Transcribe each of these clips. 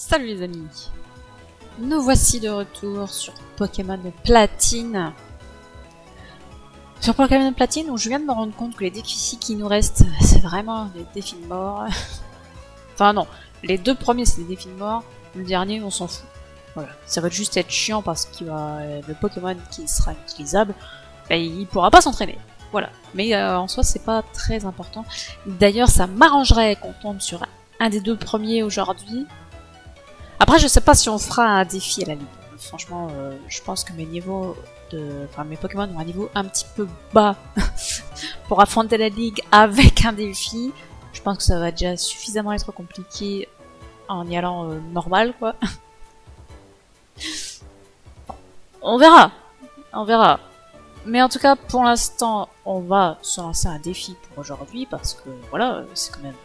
Salut les amis, nous voici de retour sur Pokémon Platine. Sur Pokémon Platine où je viens de me rendre compte que les défis qui nous restent, c'est vraiment des défis de mort. Enfin non, les deux premiers c'est des défis de mort, le dernier on s'en fout. Voilà, ça va juste être chiant parce qu'il va le Pokémon qui sera utilisable, ben, il pourra pas s'entraîner. Voilà, mais en soi c'est pas très important. D'ailleurs ça m'arrangerait qu'on tombe sur un des deux premiers aujourd'hui. Après, je sais pas si on fera un défi à la ligue. Franchement, je pense que mes niveaux mes Pokémon ont un niveau un petit peu bas pour affronter la ligue avec un défi. Je pense que ça va déjà suffisamment être compliqué en y allant normal, quoi. On verra. On verra. Mais en tout cas, pour l'instant, on va se lancer un défi pour aujourd'hui parce que, voilà, c'est quand même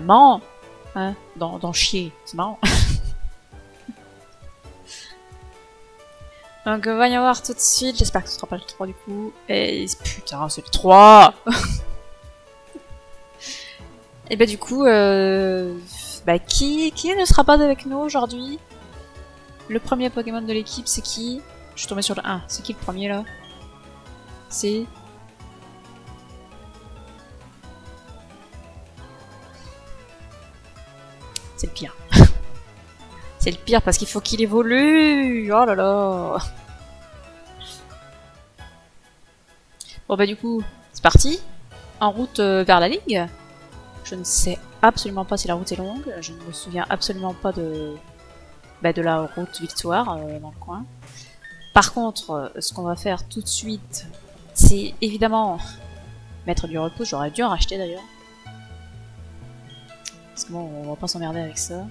marrant. Hein, dans chier, c'est marrant. Donc voyons voir tout de suite, j'espère que ce sera pas le 3 du coup. Et putain, c'est le 3. Et bah du coup, qui ne sera pas avec nous aujourd'hui? Le premier Pokémon de l'équipe, c'est qui? Je suis tombée sur le 1. C'est qui le premier là? C'est... C'est le pire. C'est le pire parce qu'il faut qu'il évolue. Oh là là. Bon bah du coup, c'est parti. En route vers la ligue. Je ne sais absolument pas si la route est longue. Je ne me souviens absolument pas de la route Victoire dans le coin. Par contre, ce qu'on va faire tout de suite, c'est évidemment mettre du repos. J'aurais dû en racheter d'ailleurs. Parce que bon, on va pas s'emmerder avec ça.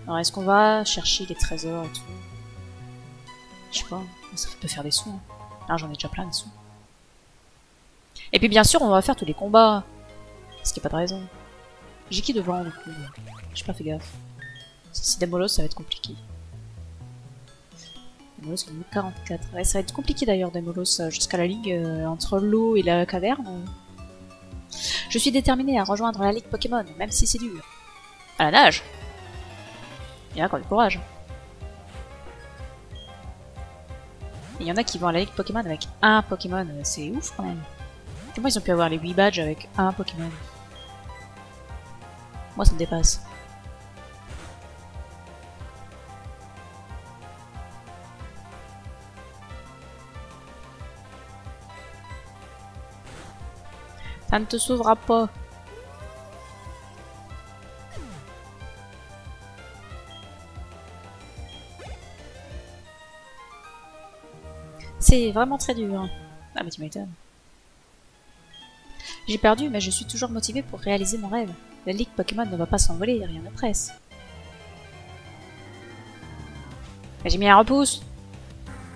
Alors est-ce qu'on va chercher les trésors et tout? Je sais pas, ça peut faire des sous. Hein. Ah, j'en ai déjà plein de sous. Et puis bien sûr, on va faire tous les combats. Parce qu'il n'y a pas de raison. J'ai qui devant du coup? J'ai pas fait gaffe. Si Damolos, ça va être compliqué. Damolos, il est 44. Ouais, ça va être compliqué d'ailleurs, Damolos, jusqu'à la ligue, entre l'eau et la caverne. Je suis déterminée à rejoindre la ligue Pokémon, même si c'est dur. À la nage. Il y a encore du courage. Il y en a qui vont à la ligue Pokémon avec un Pokémon, c'est ouf quand même. Comment ils ont pu avoir les 8 badges avec un Pokémon? Moi ça me dépasse. Ça ne te sauvera pas. C'est vraiment très dur. Ah mais tu m'étonnes. J'ai perdu, mais je suis toujours motivée pour réaliser mon rêve. La ligue Pokémon ne va pas s'envoler, rien ne presse. J'ai mis un repousse.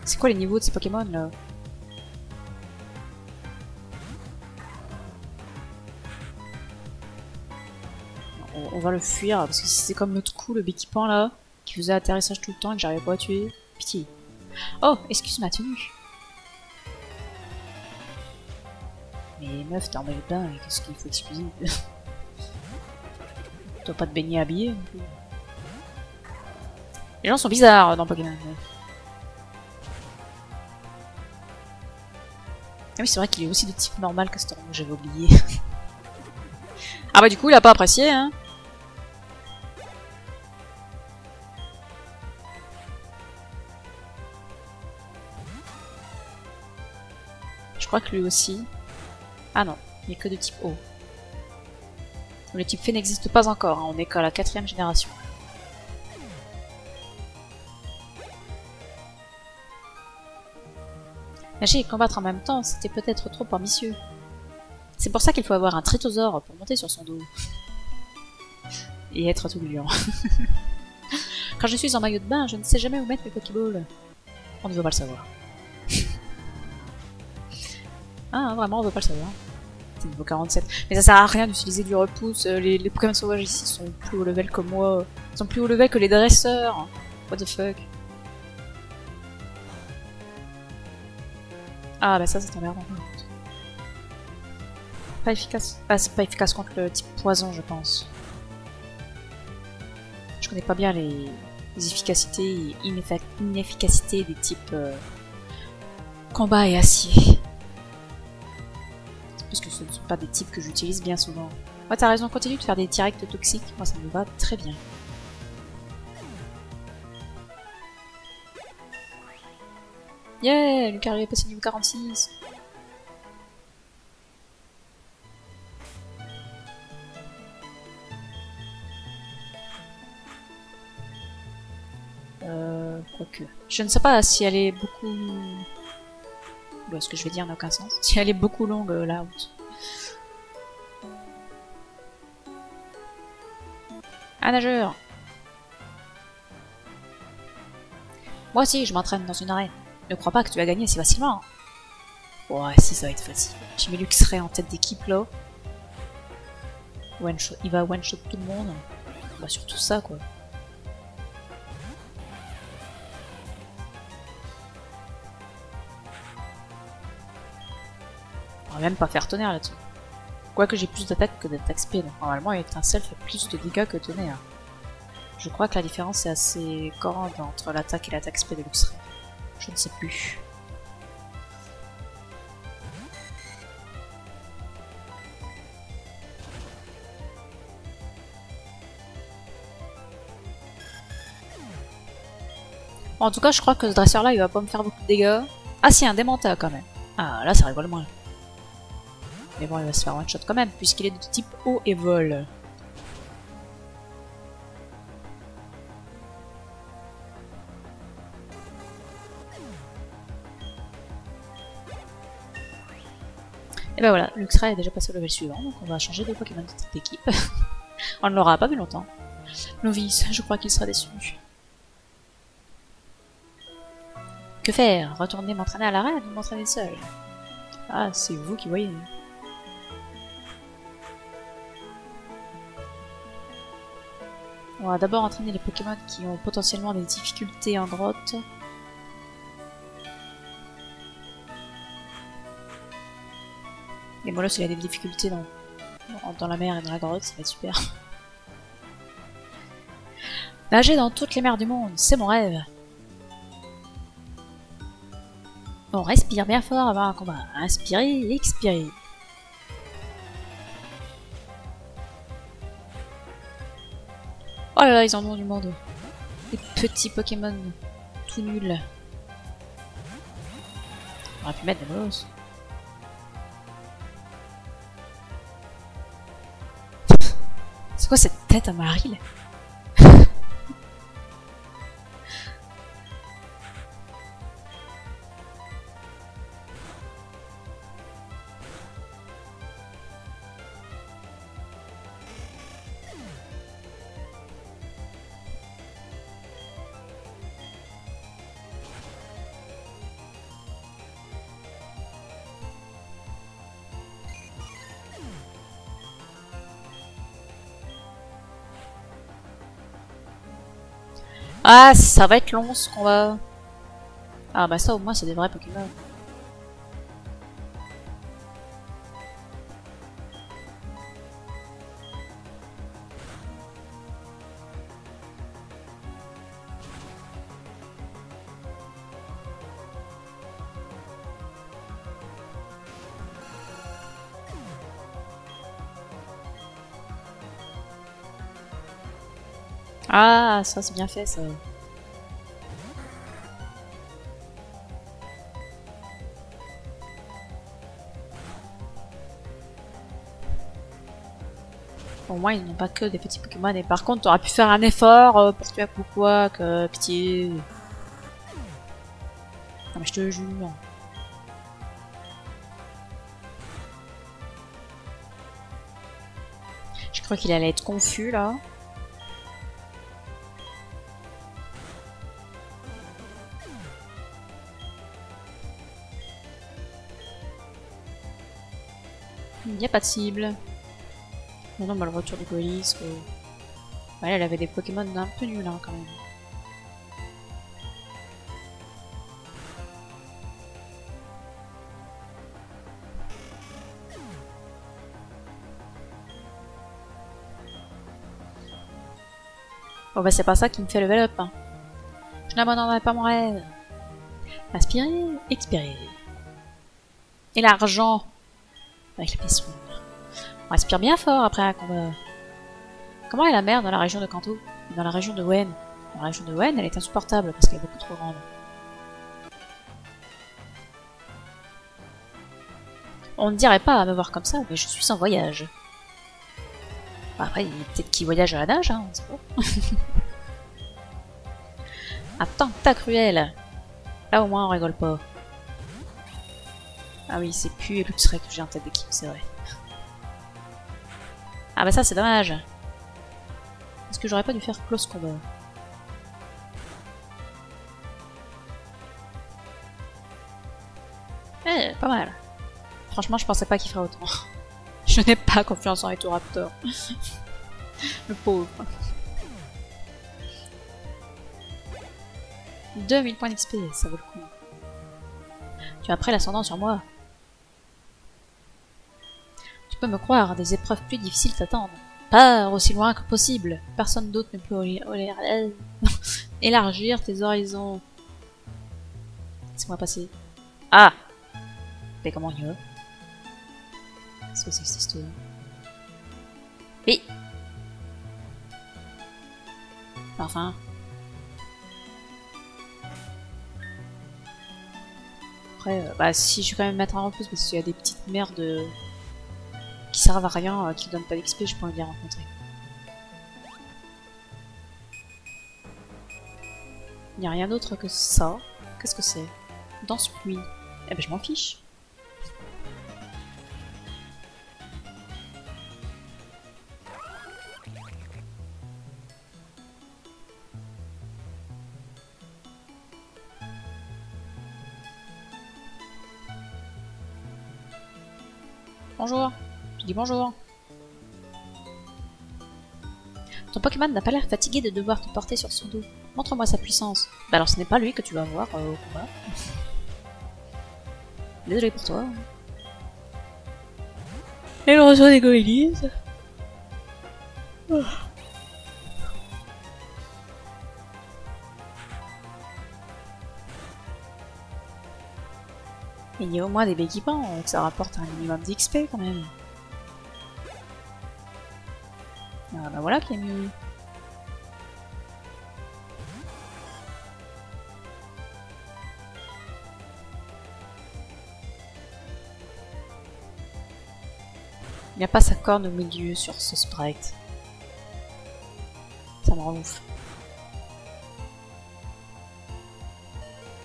C'est quoi les niveaux de ces Pokémon là? On va le fuir, parce que si c'est comme l'autre coup, le béquipant là, qui faisait atterrissage tout le temps et que j'arrivais pas à tuer. Pitié. Oh, excuse ma tenue. Mais meuf, t'es en maillot de bain, qu'est-ce qu'il faut excuser? Tu dois pas te baigner habillé non plus. Les gens sont bizarres dans Pokémon. Ah oui, c'est vrai qu'il est aussi de type normal que Storm, j'avais oublié. Ah bah du coup, il a pas apprécié, hein. Je crois que lui aussi. Ah non, il n'est que de type eau. Le type fée n'existe pas encore, hein, on est qu'à la 4ème génération. Nager et combattre en même temps, c'était peut-être trop ambitieux. C'est pour ça qu'il faut avoir un trittosaure pour monter sur son dos. Et être tout gluant. Quand je suis en maillot de bain, je ne sais jamais où mettre mes Pokéballs. On ne veut pas le savoir. Ah, vraiment, on veut pas le savoir. C'est niveau 47. Mais ça sert à rien d'utiliser du repousse. Les Pokémon sauvages ici sont plus haut level que moi. Ils sont plus haut level que les dresseurs. What the fuck. Ah, bah ça, c'est emmerdant. Pas efficace. Ah, c'est pas efficace contre le type poison, je pense. Je connais pas bien les efficacités et inefficacités des types combat et acier. Parce que ce ne sont pas des types que j'utilise bien souvent. Ouais, t'as raison, continue de faire des directs toxiques, moi ça me va très bien. Yeah, Lucario est passé niveau 46. Quoique. Je ne sais pas si elle est beaucoup... Ce que je vais dire n'a aucun sens. Si elle est beaucoup longue, la route. Un nageur. Moi aussi, je m'entraîne dans une arène. Ne crois pas que tu vas gagner si facilement. Ouais, si ça va être facile. Tu mets Luxray en tête d'équipe là. One shot. Il va one shot tout le monde. Bah surtout ça quoi. On va même pas faire tonnerre là-dessus. Quoique j'ai plus d'attaque que d'attaque speed. Donc normalement étincelle fait plus de dégâts que tonnerre. Je crois que la différence est assez grande entre l'attaque et l'attaque speed de Luxray. Je ne sais plus. Bon, en tout cas, je crois que ce dresseur là il va pas me faire beaucoup de dégâts. Ah si, un démenta quand même. Ah là ça rigole moins. Mais bon, il va se faire one shot quand même, puisqu'il est de type eau et vol. Et ben voilà, Luxray est déjà passé au level suivant, donc on va changer de Pokémon de cette équipe. On ne l'aura pas vu longtemps. Novice, je crois qu'il sera déçu. Que faire? Retourner m'entraîner à l'arène ou m'entraîner seul? Ah, c'est vous qui voyez. On va d'abord entraîner les Pokémon qui ont potentiellement des difficultés en grotte. Et Molos il a des difficultés dans la mer et dans la grotte, ça va être super. Nager dans toutes les mers du monde, c'est mon rêve. On respire bien fort avant un combat. Inspirez, expirez. Oh là là, ils en ont du monde. Les petits Pokémon tout nuls. On aurait pu mettre des Molos. C'est quoi cette tête à Maril? Ah, ça va être long ce combat. Ah bah ça au moins c'est des vrais Pokémon. Ah, ça c'est bien fait ça. Au moins ils n'ont pas que des petits Pokémon et par contre t'aurais pu faire un effort pour tuer pourquoi que pitié. Non mais je te jure. Je crois qu'il allait être confus là. Il n'y a pas de cible. Non, bah le retour du Golis. Ouais, elle avait des Pokémon un peu nuls hein, quand même. Bon bah c'est pas ça qui me fait level up. Hein. Je n'abandonnerai pas mon rêve. Inspirer, expirer. Et l'argent. Avec les pièces rondes. On respire bien fort après un combat. Comment est la mer dans la région de Kanto? Et dans la région de Hoenn? Dans la région de Hoenn, elle est insupportable parce qu'elle est beaucoup trop grande. On ne dirait pas à me voir comme ça, mais je suis en voyage. Bah après, peut-être qu'il voyage à la nage, hein, on sait pas. Attends, t'as cruel. Là au moins on rigole pas. Ah oui, c'est plus Luxray que j'ai en tête d'équipe, c'est vrai. Ah bah ça c'est dommage. Est-ce que j'aurais pas dû faire close combat? Eh, pas mal. Franchement, je pensais pas qu'il ferait autant. Je n'ai pas confiance en Etoraptor. Le pauvre. 2000 points d'XP, ça vaut le coup. Tu as pris l'ascendant sur moi. Tu peux me croire, des épreuves plus difficiles t'attendent. Pars aussi loin que possible. Personne d'autre ne peut élargir tes horizons. Laisse-moi passer. Ah! Mais comment il va? Qu'est-ce que c'est que cette histoire? Oui! Enfin. Après, bah si je vais quand même mettre un repousse parce qu'il y a des petites merdes qui servent à rien, qui donnent pas d'XP, je peux envie de les rencontrer. Il n'y a rien d'autre que ça. Qu'est-ce que c'est? Danse pluie. Eh ben je m'en fiche. Bonjour. Je dis bonjour. Ton Pokémon n'a pas l'air fatigué de devoir te porter sur son dos. Montre-moi sa puissance. Bah alors ce n'est pas lui que tu vas voir au combat. Désolé pour toi. Et le reçoit des goélies. Oh. Il y a au moins des équipements, que ça rapporte un minimum d'XP quand même. Ah bah voilà qui est mieux. Il n'y a pas sa corne au milieu sur ce sprite. Ça me rend ouf.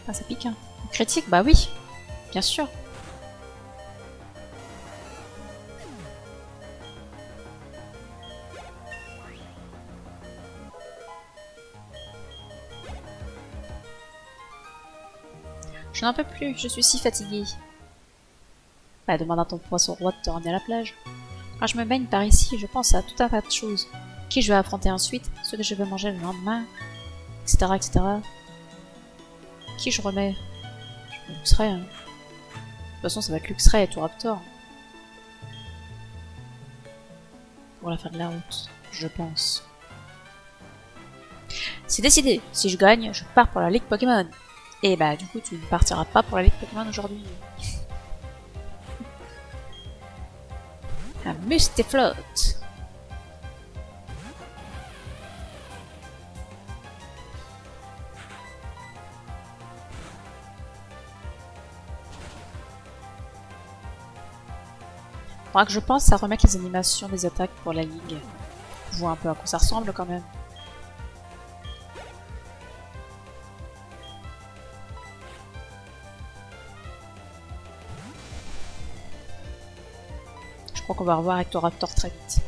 Ah ça pique hein. Critique, bah oui. Bien sûr. Je n'en peux plus, je suis si fatiguée. Bah, demande à ton poisson roi de te ramener à la plage. Quand je me baigne par ici, je pense à tout un tas de choses. Qui je vais affronter ensuite, ce que je vais manger le lendemain, etc. etc. Qui je remets? Luxray, hein. De toute façon, ça va être Luxray et Toraptor. Pour la fin de la route, je pense. C'est décidé. Si je gagne, je pars pour la Ligue Pokémon. Et bah, du coup, tu ne partiras pas pour la Ligue Pokémon aujourd'hui. Un Mustiflotte. Faudra que je pense à remettre les animations des attaques pour la ligue. Je vois un peu à quoi ça ressemble quand même. Je crois qu'on va revoir Ectoraptor très vite.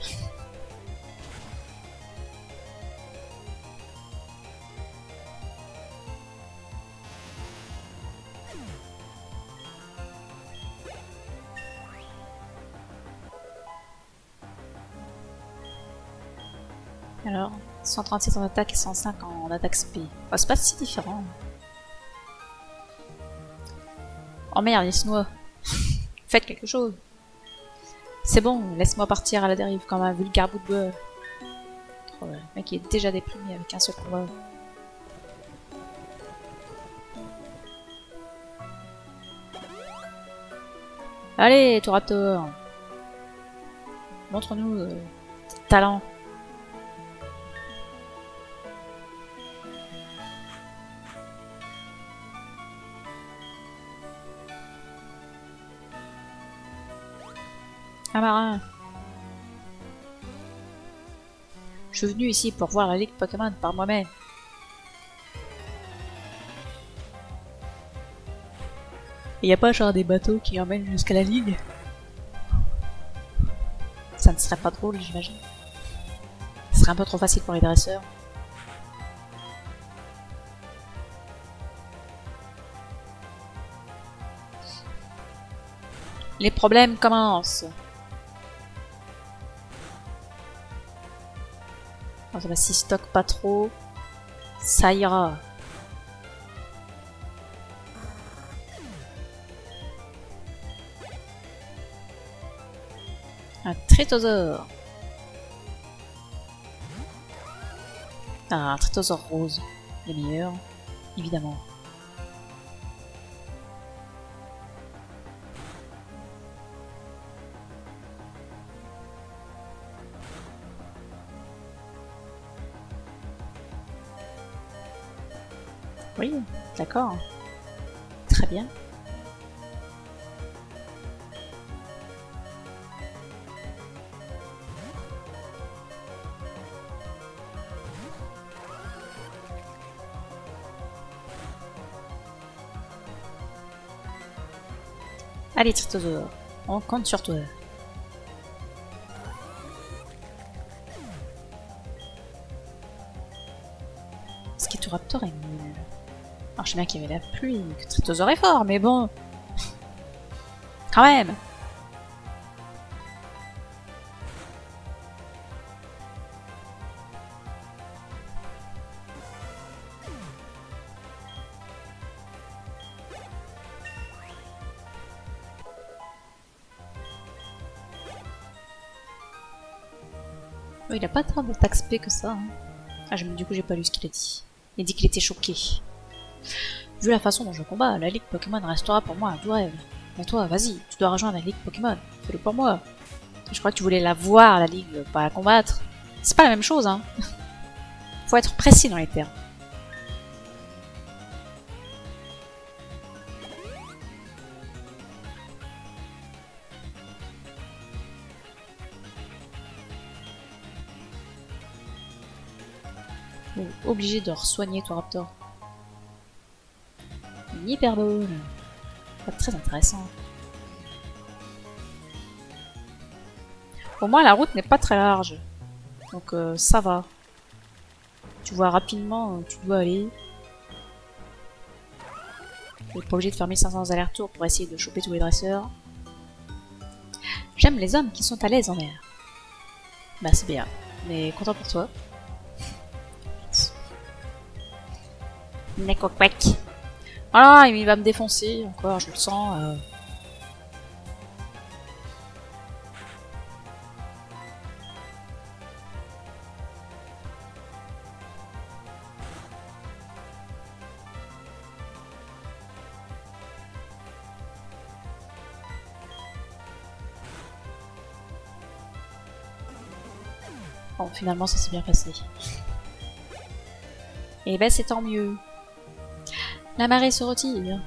Alors, 136 en attaque et 105 en attaque SP. Oh, c'est pas si différent. Oh merde, il se noie. Faites quelque chose. C'est bon, laisse-moi partir à la dérive comme un vulgaire bout de bois. Oh, le mec il est déjà déprimé avec un seul combat. Allez, tour à tour. Montre-nous tes talents. Un marin. Je suis venu ici pour voir la ligue Pokémon par moi-même. Il n'y a pas genre des bateaux qui emmènent jusqu'à la ligue? Ça ne serait pas drôle, j'imagine. Ce serait un peu trop facile pour les dresseurs. Les problèmes commencent. Alors, ça va, s'il stocke pas trop, ça ira. Un trétosaure. Ah, un trétosaure rose. Les meilleurs, évidemment. Oui, d'accord. Très bien. Allez, Trytosaure, on compte sur toi. Skitoraptor est nul. Alors, je sais bien qu'il y avait la pluie, que Trytosaure est fort, mais bon. Quand même. Oh, il a pas tant d'attaque spé que ça. Hein. Ah, du coup, j'ai pas lu ce qu'il a dit. Il a dit qu'il était choqué. Vu la façon dont je combats, la ligue Pokémon restera pour moi un doux rêve. Mais toi, vas-y, tu dois rejoindre la ligue Pokémon. Fais-le pour moi. Je crois que tu voulais la voir, la ligue, pas la combattre. C'est pas la même chose, hein. Faut être précis dans les termes. Obligé de re-soigner ton Raptor. Une hyperbole. Pas très intéressant. Au moins la route n'est pas très large. Donc ça va. Tu vois rapidement où tu dois aller. Tu n'es pas obligé de faire 1500 allers-retours pour essayer de choper tous les dresseurs. J'aime les hommes qui sont à l'aise en mer. Bah c'est bien. Mais content pour toi. Nekokwek. Voilà, il va me défoncer encore, je le sens. Bon, finalement, ça s'est bien passé. Et ben, c'est tant mieux. La marée se retire.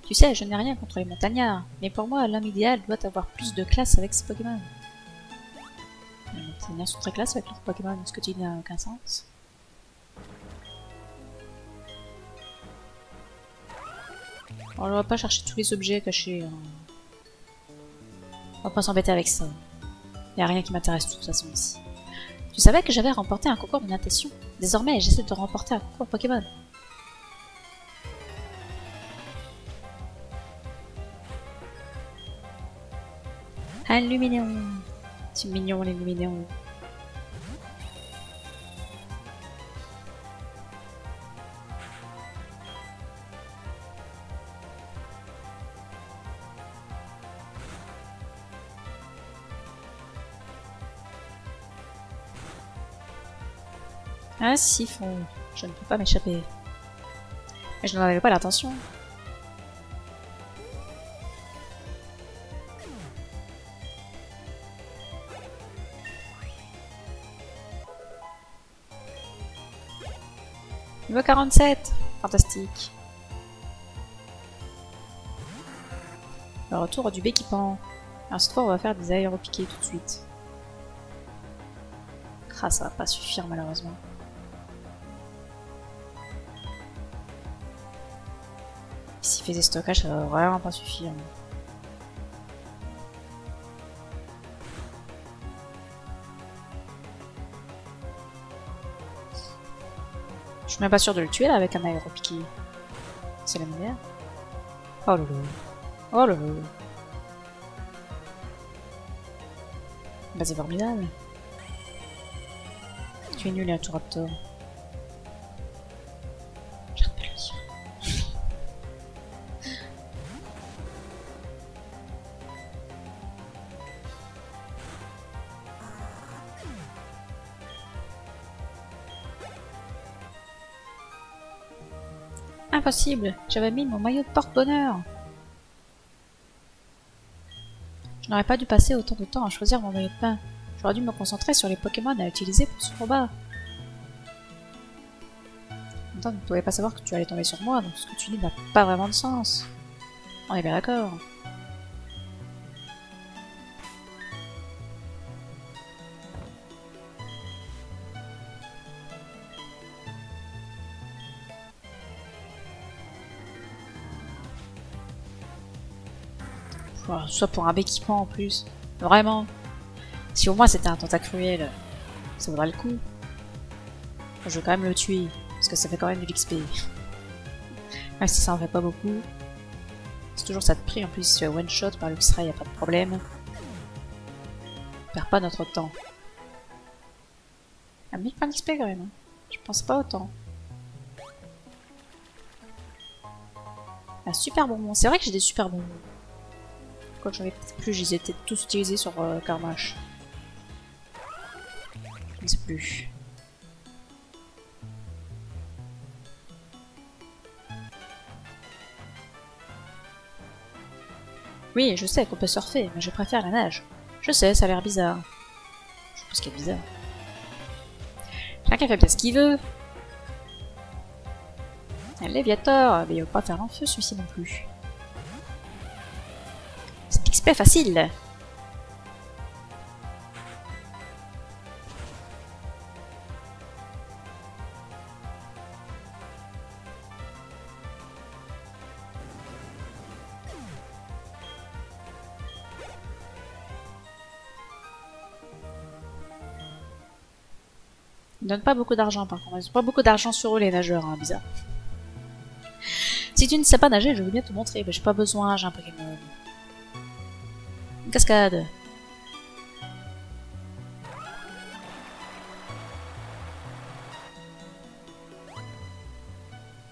Tu sais, je n'ai rien contre les montagnards, mais pour moi, l'homme idéal doit avoir plus de classe avec ses Pokémon. Les montagnards sont très classe avec leurs Pokémon, ce que tu dis n'a aucun sens. On ne va pas chercher tous les objets cachés. Hein. On va pas s'embêter avec ça. Il n'y a rien qui m'intéresse de toute façon ici. Tu savais que j'avais remporté un concours de natation. Désormais, j'essaie de remporter un concours Pokémon. Un Luminéon. C'est mignon les Luminéons. Ah si, fond. Je ne peux pas m'échapper. Mais je n'en avais pas l'intention. Niveau 47. Fantastique. Le retour du béquipant. Alors cette fois, on va faire des aéropiqués tout de suite. Ah, ça va pas suffire malheureusement. S'il fait des stockages, ça va vraiment pas suffire. Je suis même pas sûr de le tuer là avec un aéropiqué. C'est la manière. Oh là là. Oh là là. Bah c'est formidable. Tu es nul, un Raptor. J'arrête pas de le dire. Impossible, j'avais mis mon maillot de porte-bonheur. Je n'aurais pas dû passer autant de temps à choisir mon maillot de bain. J'aurais dû me concentrer sur les Pokémon à utiliser pour ce combat. En même temps, tu ne pouvais pas savoir que tu allais tomber sur moi, donc ce que tu dis n'a pas vraiment de sens. On est bien d'accord. Soit pour un équipement en plus. Vraiment. Si au moins c'était un tentacruel, ça vaudrait le coup. Je vais quand même le tuer, parce que ça fait quand même de l'XP. Même si ça en fait pas beaucoup. C'est toujours ça de prix, en plus si tu es one shot par l'Uxray, y a pas de problème. On perd pas notre temps. Un 1000 points d'XP quand même. Hein. Je pense pas autant. Un super bonbon. C'est vrai que j'ai des super bonbons. Quand j'en ai plus, je les ai peut-être tous utilisés sur Carmash. Je ne sais plus. Oui, je sais qu'on peut surfer, mais je préfère la nage. Je sais, ça a l'air bizarre. Je sais pas ce qui est bizarre. Chacun fait bien ce qu'il veut. Un Léviator, mais il va pas faire l'enfeu celui-ci non plus. C'est XP facile. Ils donnent pas beaucoup d'argent par contre. Ils ont pas beaucoup d'argent sur eux les nageurs, hein, bizarre. Si tu ne sais pas nager, je veux bien te montrer. Mais j'ai pas besoin, j'ai un Pokémon. Une cascade.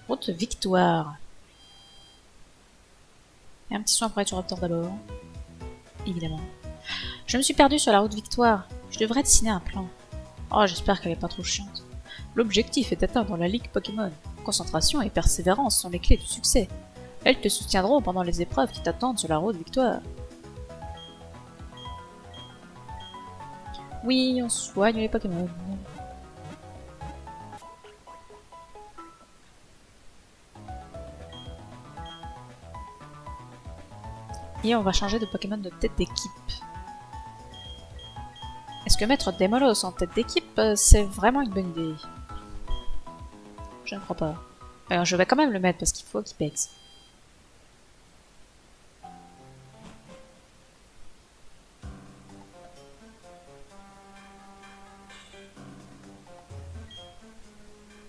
Route Victoire. Et un petit soin pour être sur Raptor d'abord. Évidemment. Je me suis perdue sur la route Victoire. Je devrais dessiner un plan. Oh, j'espère qu'elle est pas trop chiante. L'objectif est atteint dans la Ligue Pokémon. Concentration et persévérance sont les clés du succès. Elles te soutiendront pendant les épreuves qui t'attendent sur la route Victoire. Oui, on soigne les Pokémon. Et on va changer de Pokémon de tête d'équipe. Est-ce que mettre Demolos en tête d'équipe, c'est vraiment une bonne idée? Je ne crois pas. Alors je vais quand même le mettre parce qu'il faut qu'il pèse.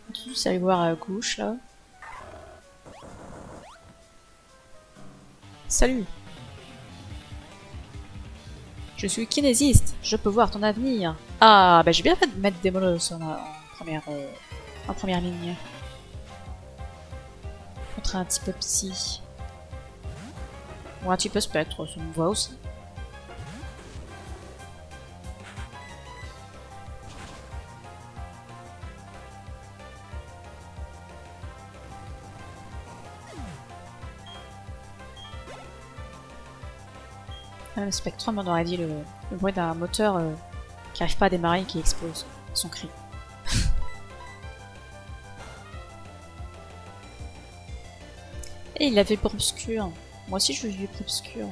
On va tous aller voir à gauche là. Salut! Je suis kinésiste, je peux voir ton avenir. Ah, bah j'ai bien fait de mettre des molos en première ligne. Contre un petit peu psy. Ou un petit peu spectre, ça me va aussi. Le Spectrum, on aurait dit le bruit d'un moteur qui n'arrive pas à démarrer et qui explose. Son cri. Et il avait pour obscur. Moi aussi je veux vivre pour obscur.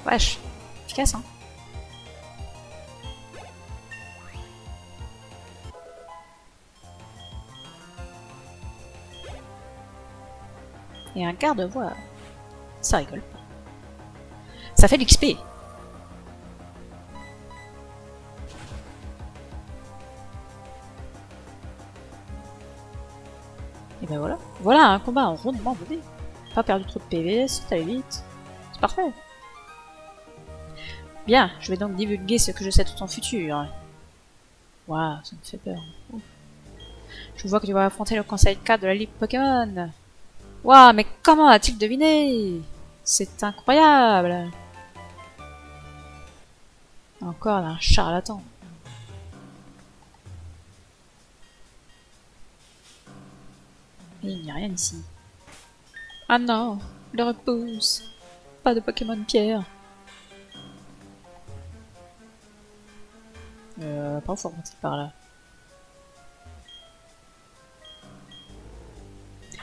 Wesh, efficace hein. Et un garde-voie. Ça rigole pas. Ça fait de l'XP. Et ben voilà. Voilà un combat en rondement mené. Pas perdu trop de PV, c'est allé vite. C'est parfait. Bien, je vais donc divulguer ce que je sais de ton futur. Waouh, ça me fait peur. Ouf. Je vois que tu vas affronter le conseil 4 de la Ligue Pokémon. Waouh, mais comment a-t-il deviné? C'est incroyable. Encore un charlatan. Et il n'y a rien ici. Ah non, le repousse. Pas de Pokémon pierre. Pas faut remonter par là.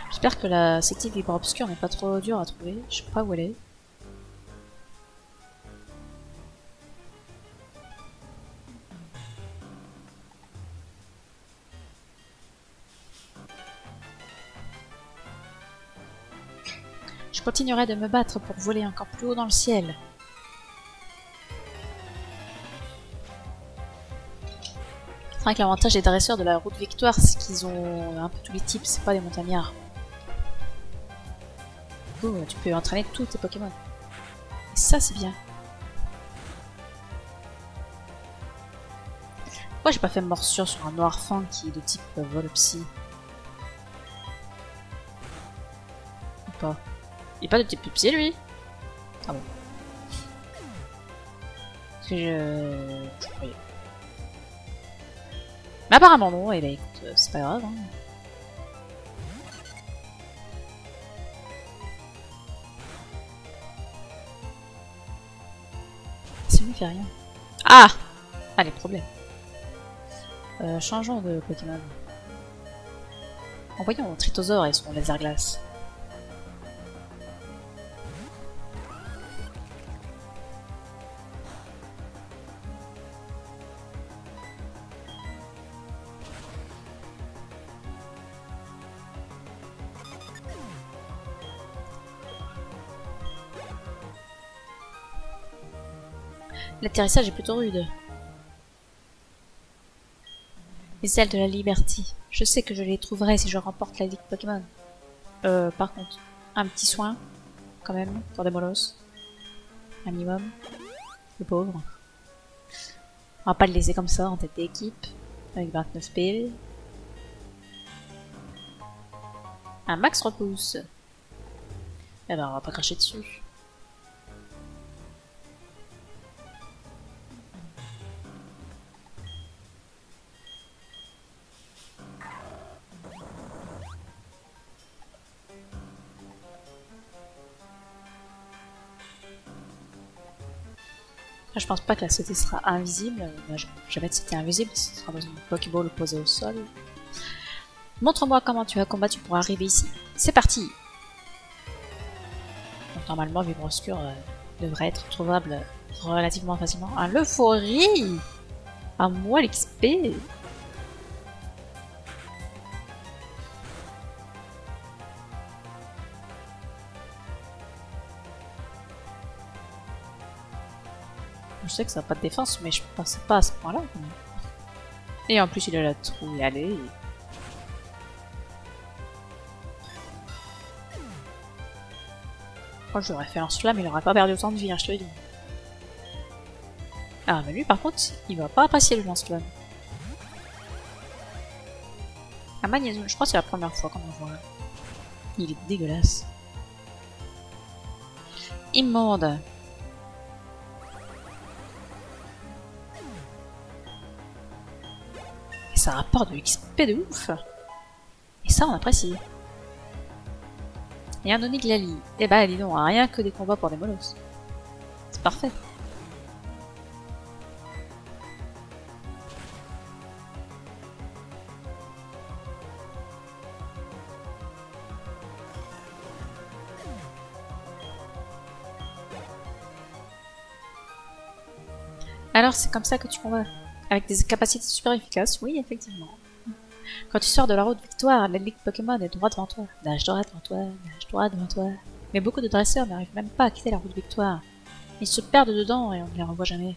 J'espère que la sective Vibra Obscure n'est pas trop dure à trouver. Je sais pas où elle est. Je continuerai de me battre pour voler encore plus haut dans le ciel. C'est vrai que l'avantage des dresseurs de la route Victoire, c'est qu'ils ont un peu tous les types, c'est pas des montagnards. Du coup, tu peux entraîner tous tes Pokémon. Et ça, c'est bien. Pourquoi j'ai pas fait morsure sur un Noirfang qui est de type Volpsy? Ou pas? Il est pas de type Pupsy, lui? Ah bon. Parce que je croyais. Mais apparemment non, et bah écoute, c'est pas grave. Hein. C'est lui qui fait rien. Ah! Ah, les problèmes. Changeons de Pokémon. Envoyons Tritosaur et son laser glace. L'atterrissage est plutôt rude. Les ailes de la Liberty. Je sais que je les trouverai si je remporte la Ligue Pokémon. Par contre, un petit soin, quand même, pour des molosses. Un minimum. Le pauvre. On va pas le laisser comme ça en tête d'équipe. Avec 29 PV. Un max repousse. Eh ben, on va pas cracher dessus. Je pense pas que la CT sera invisible. Jamais de CT invisible, ce sera dans une Pokéball posée au sol. Montre-moi comment tu as combattu pour arriver ici. C'est parti! Donc, normalement, Vibroscure devrait être trouvable relativement facilement. Un Leufaurie! À moi l'XP! Je sais que ça n'a pas de défense, mais je pensais pas à ce point-là. Et en plus, il a la trouille aller. Moi, j'aurais fait un slam, il aurait pas perdu autant de vie, hein, je te le dis. Ah, mais lui, par contre, il va pas apprécier le lance-flamme. Un magnésium, je crois que c'est la première fois qu'on en voit. Il est dégueulasse. Immonde. Et ça rapporte de l'XP de ouf. Et ça, on apprécie. Et un Oniglali. Eh bah, dis donc, rien que des combats pour des molosses. C'est parfait. Alors, c'est comme ça que tu combats. Avec des capacités super efficaces, oui, effectivement. Quand tu sors de la route victoire, la ligue Pokémon est droit devant toi. Nage droit devant toi, nage droit devant toi. Mais beaucoup de dresseurs n'arrivent même pas à quitter la route victoire. Ils se perdent dedans et on ne les revoit jamais.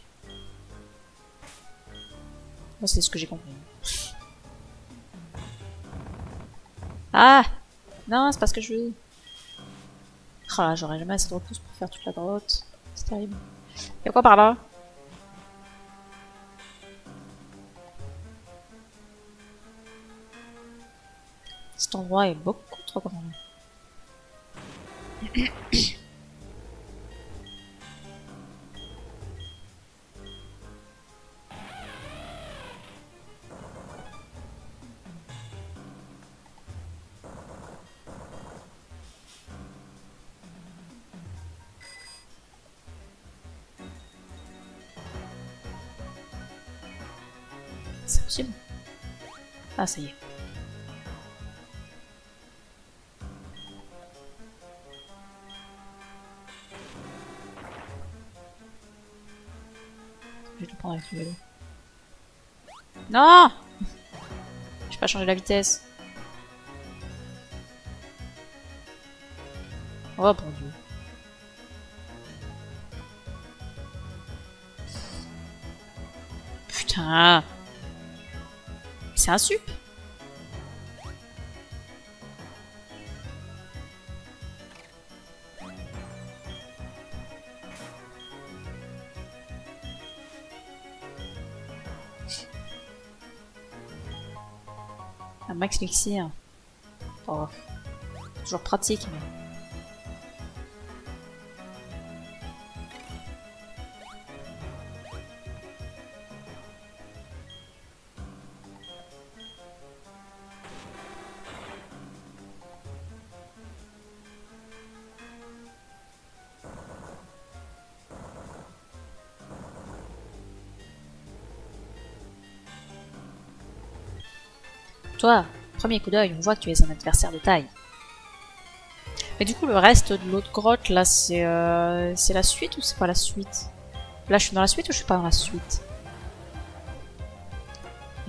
Moi, c'est ce que j'ai compris. Ah! Non, c'est pas ce que je veux. Oh là, j'aurais jamais assez de repousse pour faire toute la grotte. C'est terrible. Y'a quoi par là? Cet endroit est beaucoup trop grand. C'est possible. Ah, ça y est. Je vais le prendre avec le vélo. Non! J'ai pas changé la vitesse. Oh bon Dieu. Putain. C'est un sup. Un max elixir. Oh. Toujours pratique, mais... Toi, premier coup d'œil, on voit que tu es un adversaire de taille. Mais du coup, le reste de l'autre grotte, là, c'est la suite ou c'est pas la suite? Là, je suis dans la suite ou je suis pas dans la suite?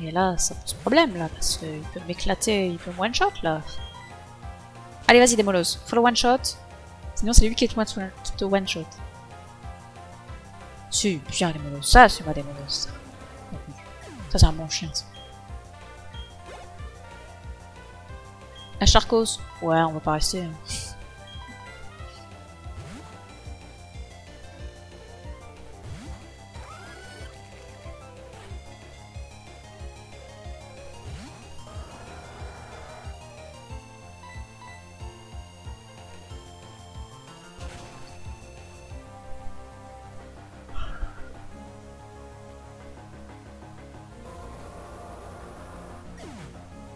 Et là, ça pose problème, là, parce qu'il peut m'éclater, il peut me one-shot, là. Allez, vas-y, Démolos, faut le one-shot. Sinon, c'est lui qui te one-shot. Si, bien, Démolos, ça, c'est pas Démolos, ça. Ça, c'est un bon chien, ça. La Charcos? Ouais, on va pas rester. Hein.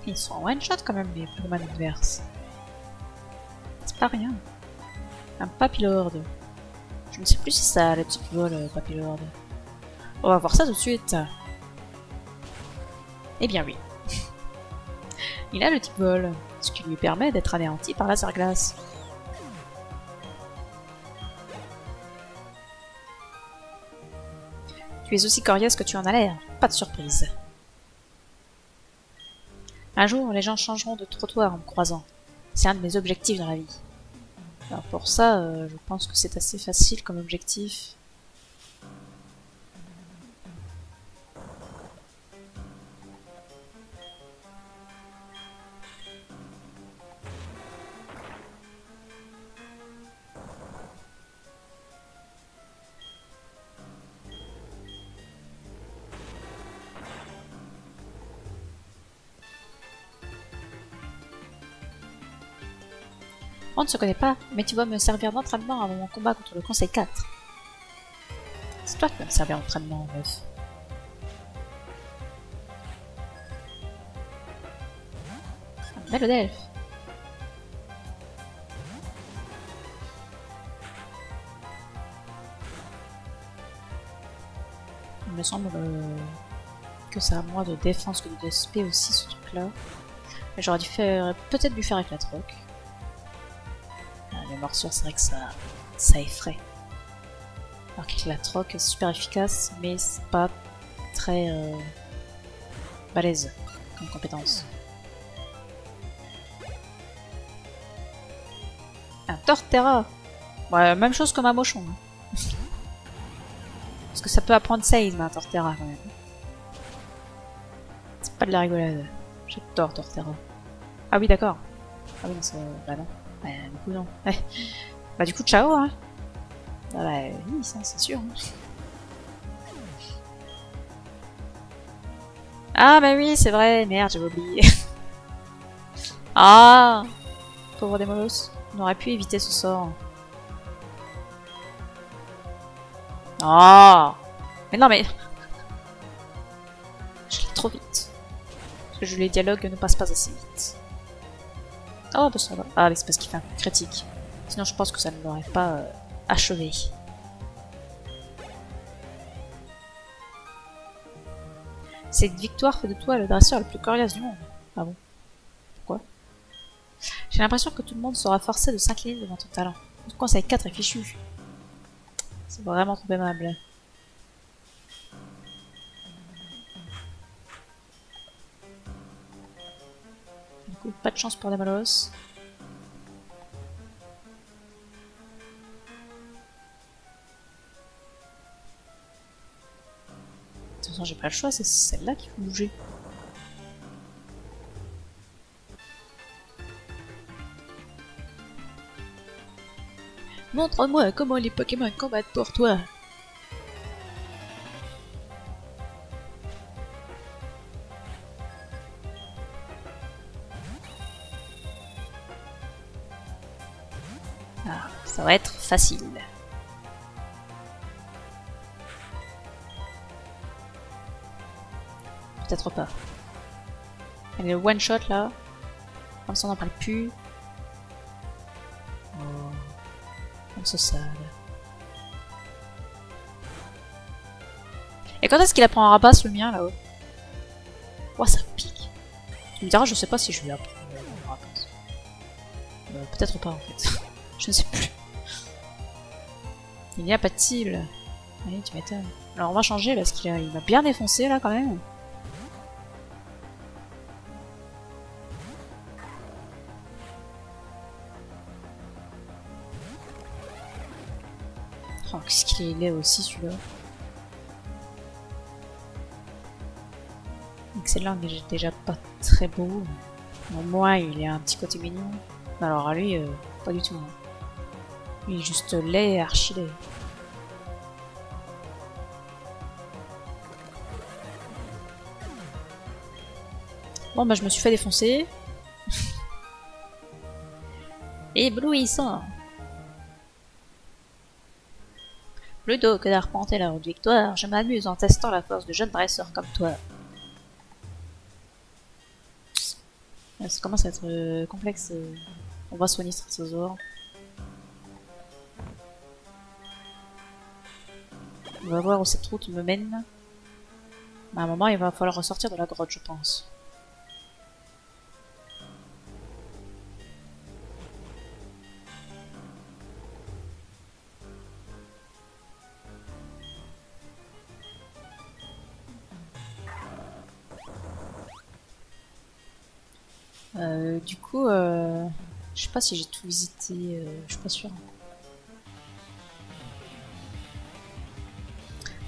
Ils sont en one-shot quand même, les Pokémon adverses. C'est pas rien. Un Papillord. Je ne sais plus si ça a le type vol, Papillord. On va voir ça tout de suite. Eh bien oui. Il a le type vol, ce qui lui permet d'être anéanti par laser glace. Tu es aussi coriace que tu en as l'air, pas de surprise. Un jour, les gens changeront de trottoir en me croisant. C'est un de mes objectifs dans la vie. Alors pour ça, je pense que c'est assez facile comme objectif. On ne se connaît pas, mais tu vas me servir d'entraînement avant mon combat contre le Conseil 4. C'est toi qui vas me servir d'entraînement, meuf. Un bel elfe. Il me semble que ça a moins de défense que de DSP aussi, ce truc-là. J'aurais dû faire, peut-être dû faire avec la troc. Les morsures, c'est vrai que ça effraie. Alors que la troc, c'est super efficace, mais c'est pas très balèze comme compétence. Un Torterra. Ouais, même chose comme un mochon. Hein. Parce que ça peut apprendre Save, un Torterra quand même. C'est pas de la rigolade. J'adore Torterra. Ah oui, d'accord. Ah oui, non, c'est... Bah non. Bah, du coup, non. Ouais. Bah du coup, ciao, hein. Ah bah oui, ça, c'est sûr. Hein. Ah bah oui, c'est vrai. Merde, j'avais oublié. Ah, pauvre Demolos. On aurait pu éviter ce sort. Ah, mais non, mais... Je l'ai trop vite. Parce que les dialogues ne passent pas assez vite. Oh, bah ça va. Ah, mais c'est parce qu'il fait un coup critique. Sinon, je pense que ça ne l'aurait pas achevé. Cette victoire fait de toi le dresseur le plus coriace du monde. Ah bon? Pourquoi? J'ai l'impression que tout le monde sera forcé de s'incliner devant ton talent. Ton conseil 4 est fichu. C'est vraiment trop aimable. Du coup, pas de chance pour Demolos. De toute façon, j'ai pas le choix, c'est celle-là qu'il faut bouger. Montre-moi comment les Pokémon combattent pour toi. Ah, ça va être facile. Peut-être pas. Allez, le one shot là. Comme ça on n'en parle plus. Oh. Comme ça sale. Et quand est-ce qu'il apprend un rapace le mien là-haut? Ouah, ça pique. Tu me diras, je sais pas si je lui apprends un rapace. Peut-être pas en fait. Je ne sais plus. Il n'y a pas de cible. Oui, tu m'étonnes. Alors on va changer parce qu'il m'a bien défoncé là quand même. Oh, qu'est-ce qu'il est laid aussi celui-là. Excellent, mais déjà pas très beau. Au moins il y a un petit côté mignon. Alors à lui, pas du tout. Il est juste laid et archi laid. Bon bah je me suis fait défoncer. Éblouissant. Plutôt que d'arpenter la route de victoire, je m'amuse en testant la force de jeunes dresseurs comme toi. Ça commence à être complexe. On va soigner Stratosaur. On va voir où cette route me mène. À un moment, il va falloir ressortir de la grotte, je pense. Du coup, je sais pas si j'ai tout visité, je suis pas sûre.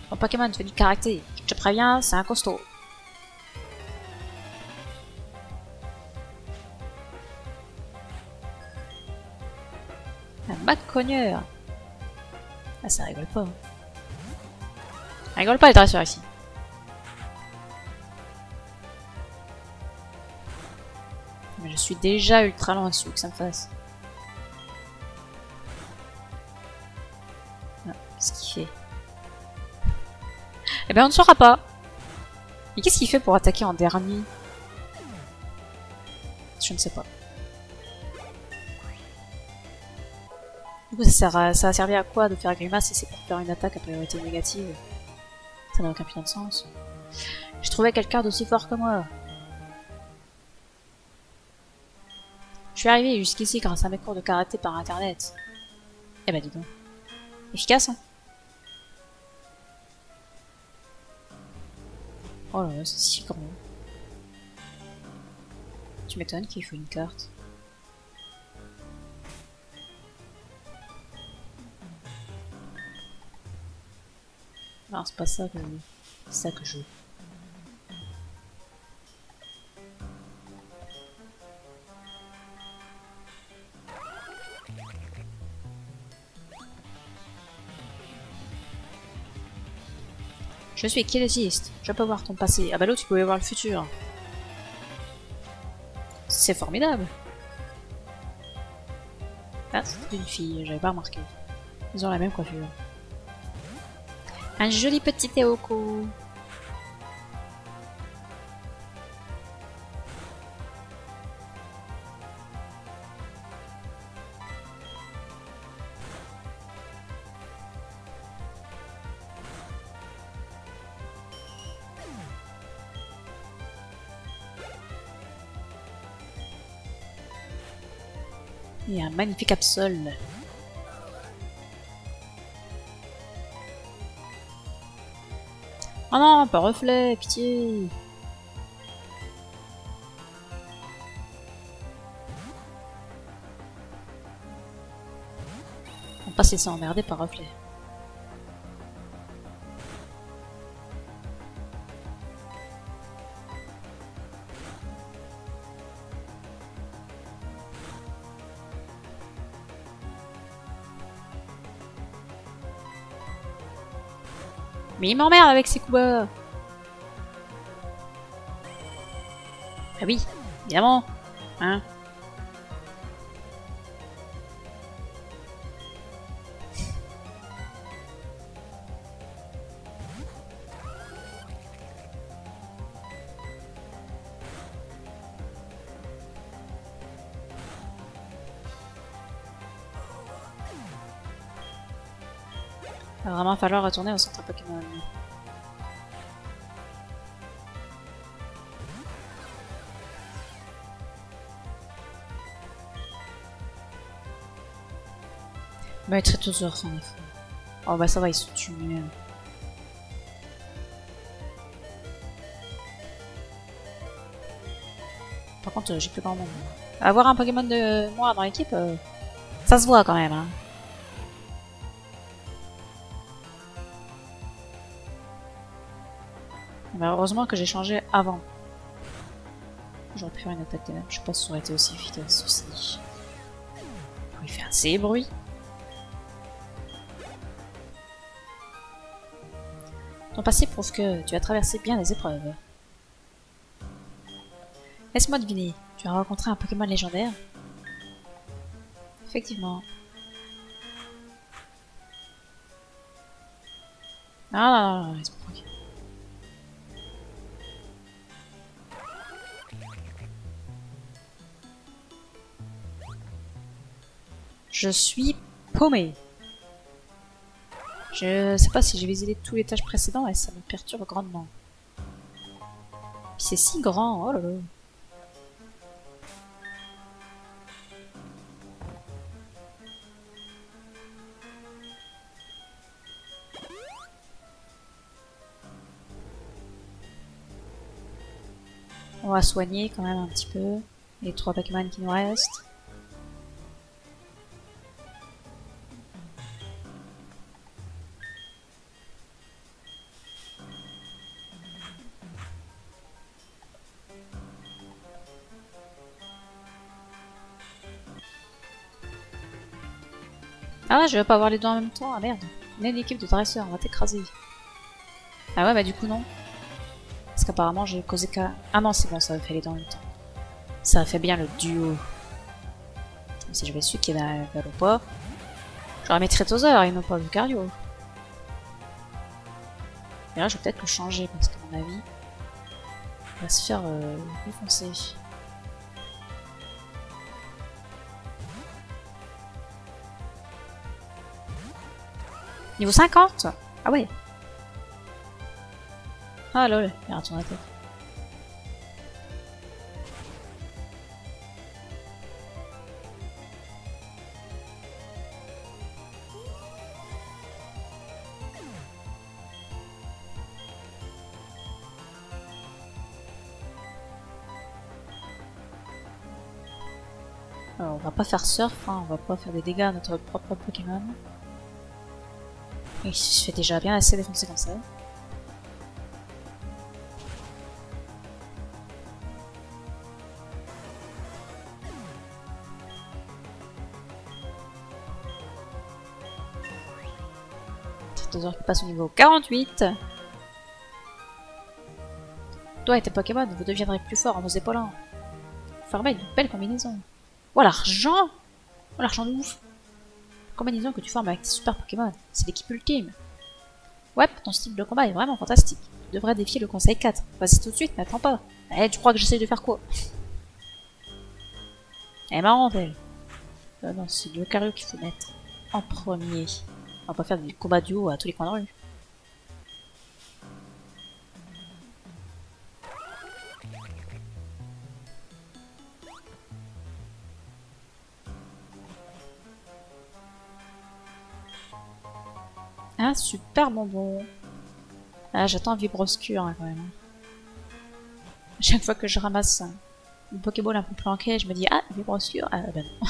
Bon, Pokémon, tu fais du karaté. Je te préviens, c'est un costaud. Un Macogneur. Ah, ça rigole pas. Ça rigole pas les dresseurs ici. Mais je suis déjà ultra loin dessus, que ça me fasse. Ah, qu'est-ce qu'il fait? Eh ben on ne saura pas. Et qu'est-ce qu'il fait pour attaquer en dernier? Je ne sais pas. Du coup ça va servir à quoi de faire grimace si c'est pour faire une attaque à priorité négative? Ça n'a aucun putain de sens. J'ai trouvé quelqu'un d'aussi fort que moi. Je suis arrivé jusqu'ici grâce à mes cours de karaté par internet. Eh ben dis donc. Efficace, hein? Oh là là, c'est si grand. Tu m'étonnes qu'il faut une carte. Non, c'est pas ça que je veux. C'est ça que je veux. Je suis kinésiste. Je peux voir ton passé. Ah bah l'autre, tu pouvais voir le futur. C'est formidable. Ah, c'est une fille, j'avais pas remarqué. Ils ont la même coiffure. Un joli petit Théoko. Et un magnifique Absol. Oh non, pas reflet, pitié. On passe laisser emmerder par reflet. Mais il m'emmerde avec ses coups bas. Ah oui, évidemment. Hein? Il va vraiment falloir retourner au centre Pokémon. Bah, il traite tous heures son effet. Oh bah ça va, ils se tuent même. Par contre, j'ai plus grand monde. Avoir un Pokémon de moi dans l'équipe, ça se voit quand même. Hein. Bah, heureusement que j'ai changé avant. J'aurais pu faire une attaque des mêmes. Je sais pas si ça aurait été aussi efficace aussi. Il fait assez bruit. Ton passé prouve que tu as traversé bien les épreuves. Laisse-moi deviner, tu as rencontré un Pokémon légendaire? Effectivement. Ah là là, laisse-moi tranquille. Je suis paumé. Je sais pas si j'ai visité tous les tâches précédents et ça me perturbe grandement. Puis c'est si grand, oh là là. On va soigner quand même un petit peu les 3 Pokémon qui nous restent. Ah, je vais pas avoir les deux en même temps, ah merde. On est une équipe de dresseurs, on va t'écraser. Ah ouais, bah du coup non. Parce qu'apparemment j'ai causé qu'à... Ah non, c'est bon, ça a fait les deux en même temps. Ça a fait bien le duo. Si j'avais su qu'il y avait un ou pas, j'aurais mis Trétosaure et non pas Lucario. Et là, je vais peut-être le changer parce qu'à mon avis, il va se faire défoncer. Niveau 50? Ah ouais. Ah lol, il a retourné la tête. Alors, on va pas faire surf, hein, on va pas faire des dégâts à notre propre Pokémon. Il se fait déjà bien assez défoncer comme ça. Qui passe au niveau 48. Toi et tes Pokémon, vous deviendrez plus forts en vos épaulant. Formez une belle combinaison. Oh l'argent! Oh l'argent de ouf! Combinaison que tu formes avec tes super Pokémon, c'est l'équipe ultime. Ouais, ton style de combat est vraiment fantastique. Tu devrais défier le conseil 4. Vas-y tout de suite, n'attends pas. Eh, tu crois que j'essaye de faire quoi? Elle est marrante, elle. Non, c'est le Lucario qu'il faut mettre en premier. On va pas faire des combats duo à tous les coins de rue. Ah, super bonbon. Ah, j'attends Vibroscure hein, quand même. À chaque fois que je ramasse une Pokéball un peu planquée, je me dis ah, Vibroscure. Ah, ben non.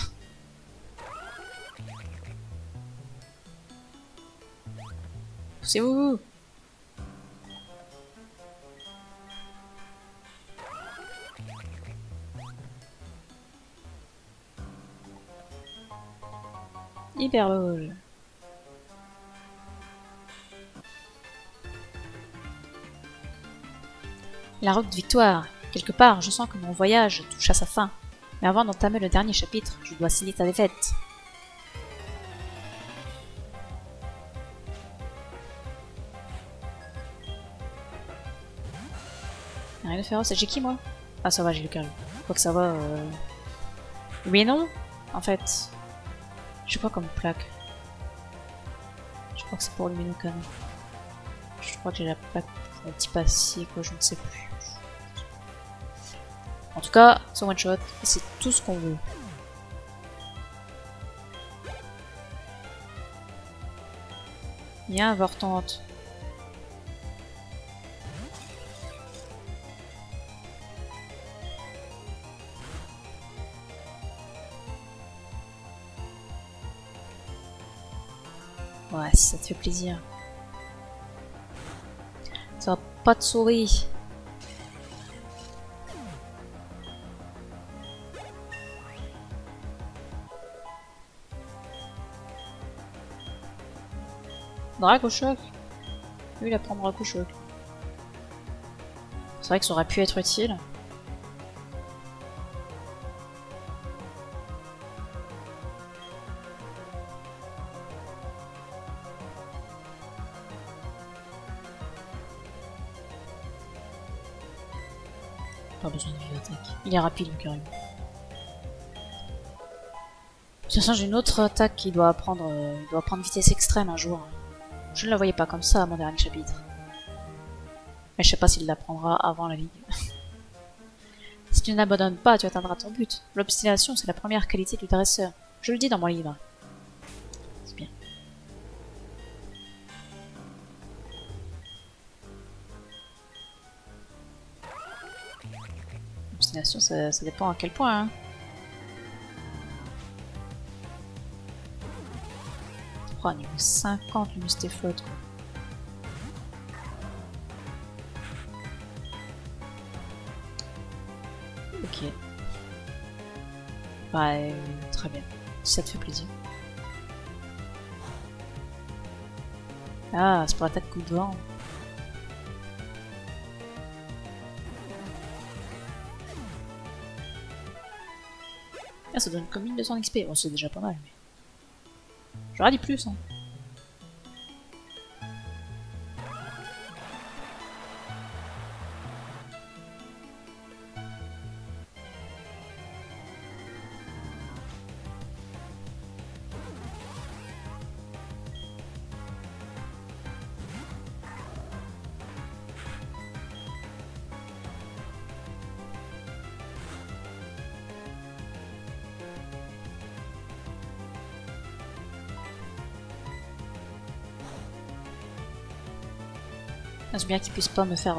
Poussez-vous! Hyper Ball. La route de victoire. Quelque part, je sens que mon voyage touche à sa fin. Mais avant d'entamer le dernier chapitre, je dois signer ta défaite. Rien de féroce. J'ai qui moi? Ah ça va, j'ai le carré. Quoi que ça va. Oui et non. En fait, j'ai quoi comme plaque? Je crois que c'est pour le Luminocanon. Je crois que j'ai la plaque pour un petit passier, quoi, je ne sais plus. En tout cas, c'est one shot, c'est tout ce qu'on veut. Bien, avortante. Ouais, si ça te fait plaisir. Ça va pas de souris. Dracochoc. Lui, il apprend Dracochoc. C'est vrai que ça aurait pu être utile. Pas besoin de bibliothèque. Il est rapide, le carré. De toute façon, j'ai une autre attaque qui doit prendre vitesse extrême un jour. Je ne la voyais pas comme ça à mon dernier chapitre. Mais je sais pas s'il la prendra avant la ligue. Si tu n'abandonnes pas, tu atteindras ton but. L'obstination, c'est la première qualité du dresseur. Je le dis dans mon livre. C'est bien. L'obstination, ça dépend à quel point. Hein. Oh, niveau 50, le Mustéflotte, quoi. Ok. Bah, très bien. Si ça te fait plaisir. Ah, c'est pour attaque coup de vent. Ah, ça donne comme 1200 XP. Bon, c'est déjà pas mal, mais... J'aurais dit plus, hein. C'est bien qu'il puisse pas me faire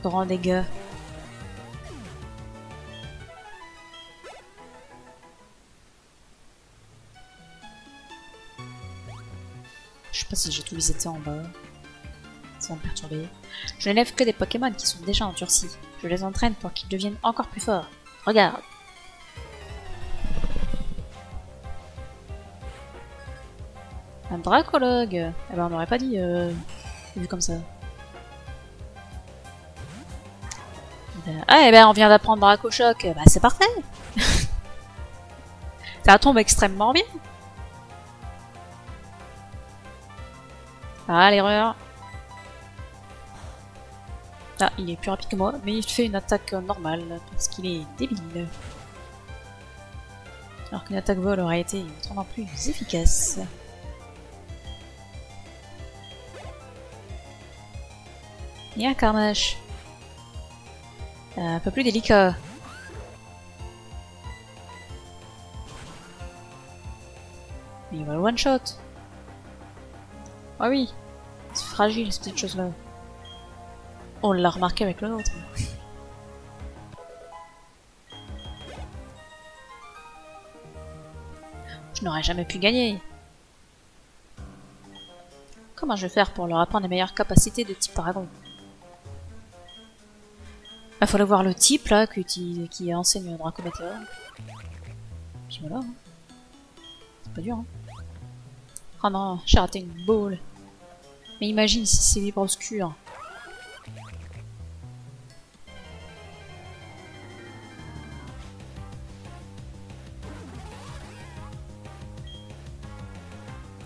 grand dégâts. Je sais pas si j'ai tous les étés en bas. Ça va me perturber. Je n'élève que des Pokémon qui sont déjà endurcis. Je les entraîne pour qu'ils deviennent encore plus forts. Regarde. Un Dracologue. Eh ben on n'aurait pas dit vu comme ça. Ah eh ben on vient d'apprendre Dracochoc. Bah c'est parfait. Ça tombe extrêmement bien. Ah l'erreur. Ah il est plus rapide que moi, mais il fait une attaque normale parce qu'il est débile. Alors qu'une attaque vol aurait été autrement plus efficace. Il y a un Carnage. Un peu plus délicat. Mais il va le one shot. Ah oui, c'est fragile cette chose là. On l'a remarqué avec le nôtre. Je n'aurais jamais pu gagner. Comment je vais faire pour leur apprendre les meilleures capacités de type dragon? Il faudrait voir le type là qui enseigne Dracométéor. Puis voilà. Hein. C'est pas dur. Hein. Oh non, j'ai raté une boule. Mais imagine si c'est libre obscur.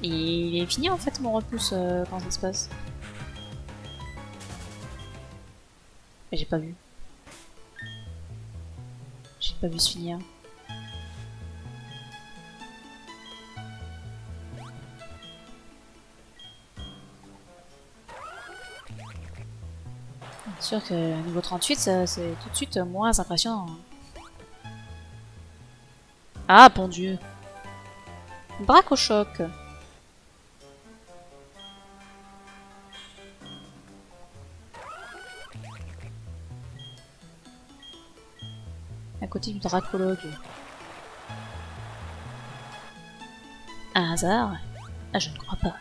Et il est fini en fait mon repousse quand ça se passe. Mais j'ai pas vu. J'ai pas vu se finir. C'est sûr que niveau 38, c'est tout de suite moins impressionnant. Ah bon Dieu. Dracochoc. À côté du Dracologue. Un hasard? Ah, je ne crois pas.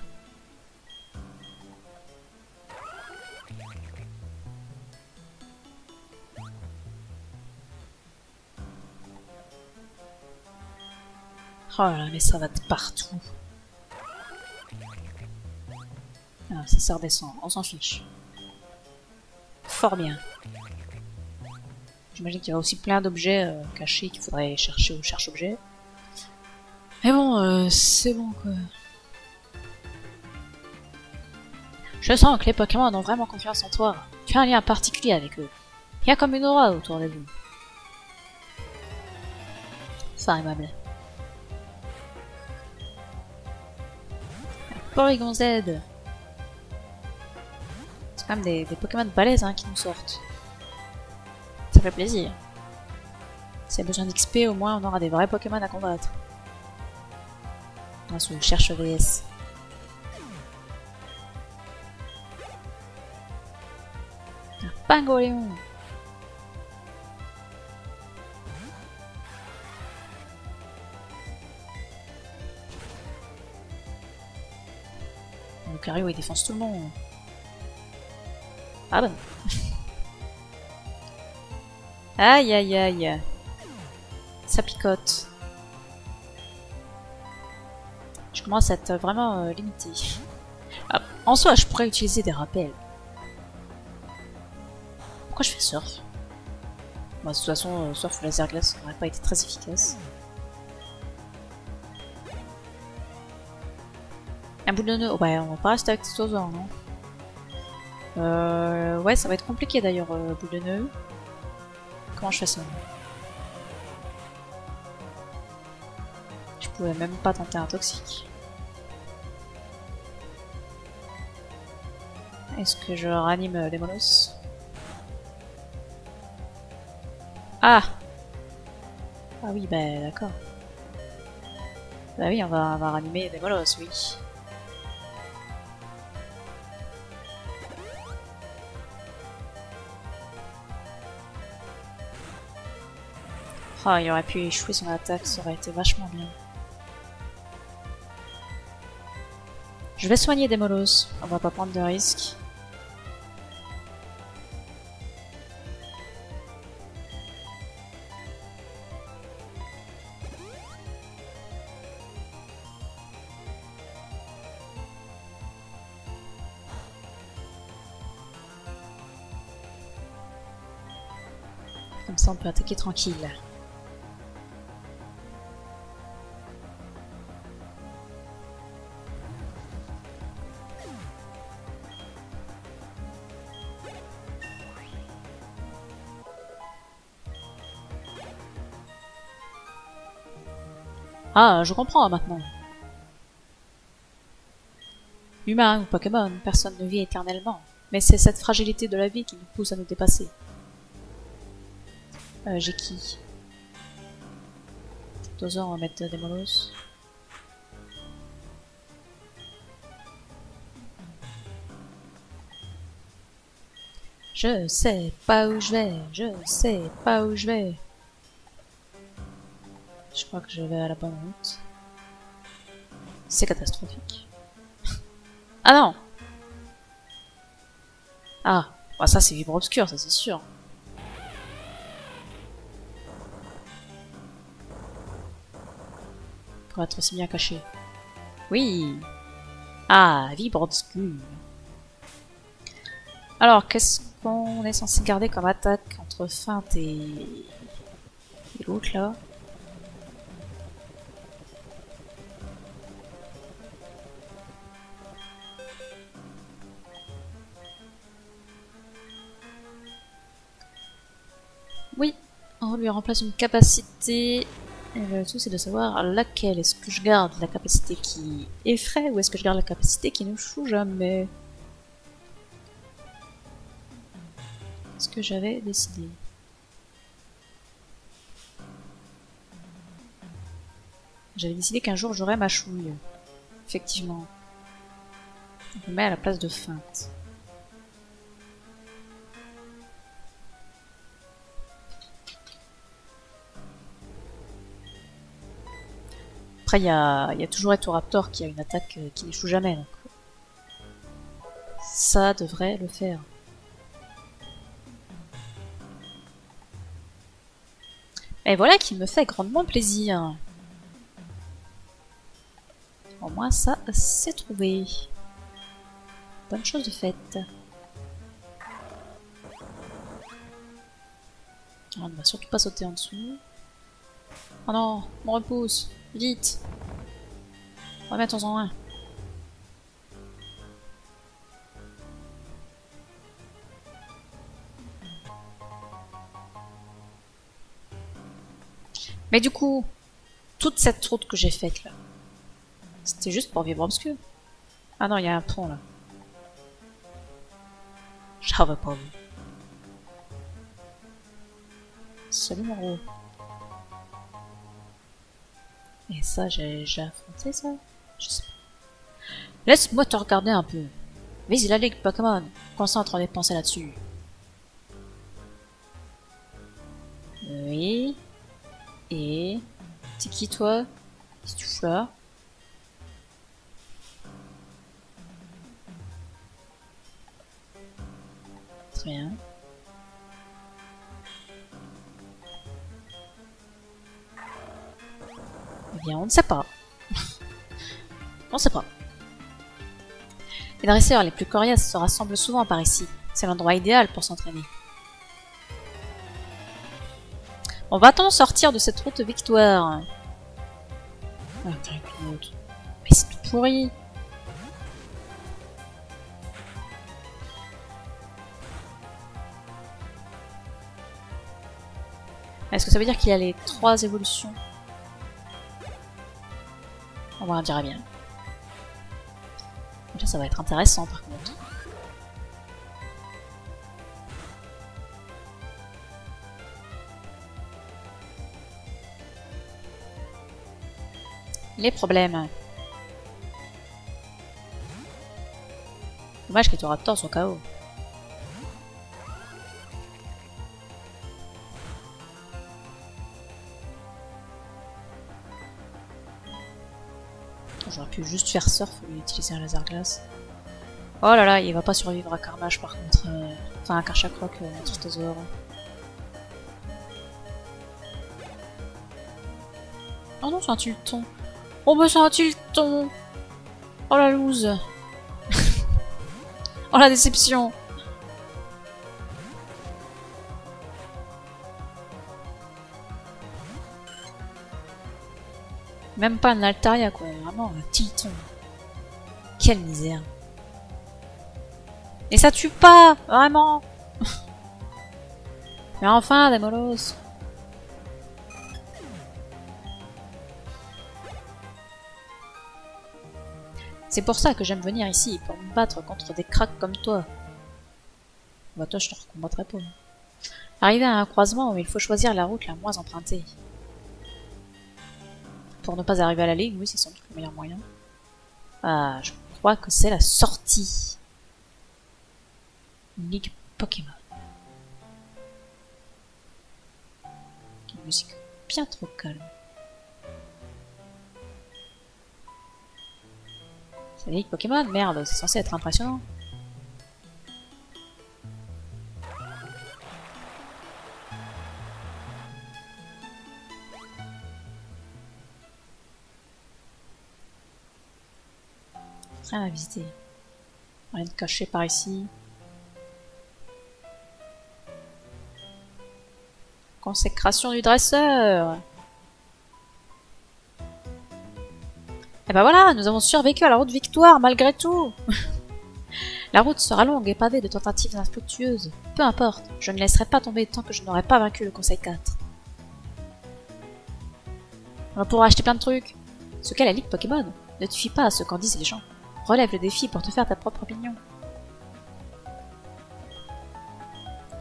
Oh là là, mais ça va de partout. Ah, ça redescend, on s'en fiche. Fort bien. J'imagine qu'il y a aussi plein d'objets cachés qu'il faudrait chercher au cherche-objet. Mais bon, c'est bon quoi. Je sens que les Pokémon ont vraiment confiance en toi. Tu as un lien particulier avec eux. Il y a comme une aura autour de vous. Ça aimable. Porygon Z. C'est quand même des Pokémon balèzes hein, qui nous sortent. Ça fait plaisir. S'il y a besoin d'XP, au moins on aura des vrais Pokémon à combattre. Grâce au cherche VS. Un Pingoléon. Le Lucario il défonce tout le monde. Ah bah non. Aïe aïe aïe. Ça picote. Je commence à être vraiment limité. Ah, en soi, je pourrais utiliser des rappels. Pourquoi je fais surf? Bon, de toute façon, surf ou laser glace n'aurait pas été très efficace. Un bout de nœud. Ouais, on va pas rester avec Titosaur, non? Ouais, ça va être compliqué d'ailleurs, bout de nœud. Comment je fais ça? Je pouvais même pas tenter un toxique. Est-ce que je ranime les molosses? Ah! Ah oui, bah d'accord. Bah oui, on va ranimer des molosses, oui. Oh, il aurait pu échouer son attaque, ça aurait été vachement bien. Je vais soigner des molosses, on va pas prendre de risques. Comme ça on peut attaquer tranquille. Ah, je comprends maintenant. Humain ou Pokémon, personne ne vit éternellement. Mais c'est cette fragilité de la vie qui nous pousse à nous dépasser. J'ai qui? Dozer, on va mettre des molosses. Je sais pas où je vais, je sais pas où je vais. Je crois que je vais à la bonne route. C'est catastrophique. Ah non! Ah, bah ça c'est Vibre Obscur, ça c'est sûr. Pour être aussi bien caché. Oui! Ah, Vibre Obscur. Alors, qu'est-ce qu'on est censé garder comme attaque entre feinte et l'autre là? Oui, on lui remplace une capacité. Et le tout c'est de savoir laquelle. Est-ce que je garde la capacité qui effraie ou est-ce que je garde la capacité qui ne choue jamais? Est-ce que j'avais décidé? J'avais décidé qu'un jour j'aurais ma chouille. Effectivement. On le met à la place de feinte. Après, il y a toujours Etoraptor qui a une attaque qui n'échoue jamais. Donc ça devrait le faire. Et voilà qui me fait grandement plaisir. Au moins ça, c'est trouvé. Bonne chose de faite. On ne va surtout pas sauter en dessous. Oh non, on repousse. Vite. Remettons-en un. Mais du coup, toute cette route que j'ai faite là, c'était juste pour Vibre Obscur. Ah non, il y a un pont là. J'avais pas vu. Salut mon gros. Et ça, j'ai affronté ça? Je sais pas. Laisse-moi te regarder un peu. Vise la ligue Pokémon. Concentre les pensées là-dessus. Oui. Et... C'est qui toi? Qu'est-ce que tu fais là? Très bien. Eh bien, on ne sait pas. On ne sait pas. Les dresseurs les plus coriaces se rassemblent souvent par ici. C'est l'endroit idéal pour s'entraîner. On va-t-on sortir de cette route victoire? Ah, mais c'est tout pourri. Est-ce que ça veut dire qu'il y a les 3 évolutions? On va en dire bien. Là, ça va être intéressant par contre. Les problèmes. Dommage qu'Etoraptor soit KO. J'aurais pu juste faire surf au lieu d'utiliser un laser glace. Oh là là, il va pas survivre à Carmage par contre. Enfin, à Karchakroc, Tyrtosaur. Oh non, c'est un Tilton. Oh bah c'est un Tilton. Oh la loose. Oh la déception. Même pas un Altaria quoi, vraiment un Tilton. Quelle misère. Et ça tue pas, vraiment. Mais enfin, des molosses. C'est pour ça que j'aime venir ici, pour me battre contre des cracks comme toi. Bah toi, je te recombattrai pas. Arriver à un croisement où il faut choisir la route la moins empruntée. Pour ne pas arriver à la ligue, oui, c'est sans doute le meilleur moyen. Ah, je crois que c'est la sortie. Une ligue Pokémon. Une musique bien trop calme. C'est la ligue Pokémon? Merde, c'est censé être impressionnant. Rien à visiter. Rien de caché par ici. Consécration du dresseur. Et ben voilà, nous avons survécu à la route victoire malgré tout. La route sera longue et pavée de tentatives infructueuses. Peu importe, je ne laisserai pas tomber tant que je n'aurai pas vaincu le Conseil 4. On va pouvoir acheter plein de trucs. Ce qu'est la Ligue Pokémon, ne te fie pas à ce qu'en disent les gens. Relève le défi pour te faire ta propre opinion.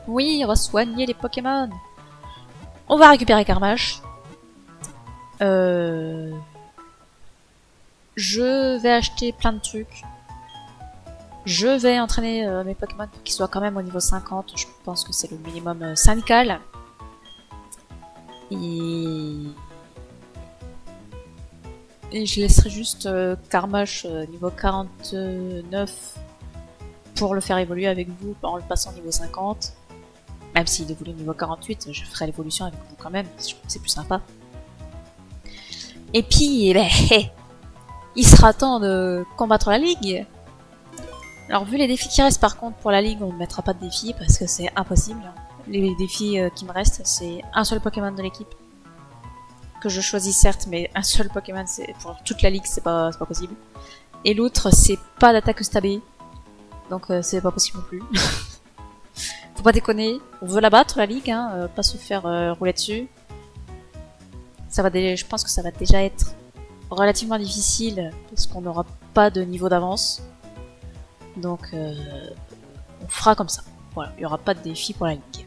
Oui, on va soigner les Pokémon. On va récupérer Carmache. Je vais acheter plein de trucs. Je vais entraîner mes Pokémon pour qu'ils soient quand même au niveau 50. Je pense que c'est le minimum syndical. Et je laisserai juste Carmache niveau 49 pour le faire évoluer avec vous en le passant niveau 50. Même s'il évolue niveau 48, je ferai l'évolution avec vous quand même. Je trouve que c'est plus sympa. Et puis, eh ben, il sera temps de combattre la Ligue. Alors vu les défis qui restent par contre pour la Ligue, on ne mettra pas de défis parce que c'est impossible. Les défis qui me restent, c'est un seul Pokémon de l'équipe. Que je choisis certes, mais un seul Pokémon, c'est pour toute la Ligue, c'est pas possible. Et l'autre, c'est pas d'attaque stabée. Donc c'est pas possible non plus. Faut pas déconner, on veut la battre la Ligue, hein, pas se faire rouler dessus. Ça va je pense que ça va déjà être relativement difficile parce qu'on n'aura pas de niveau d'avance. Donc on fera comme ça. Voilà, il n'y aura pas de défi pour la Ligue.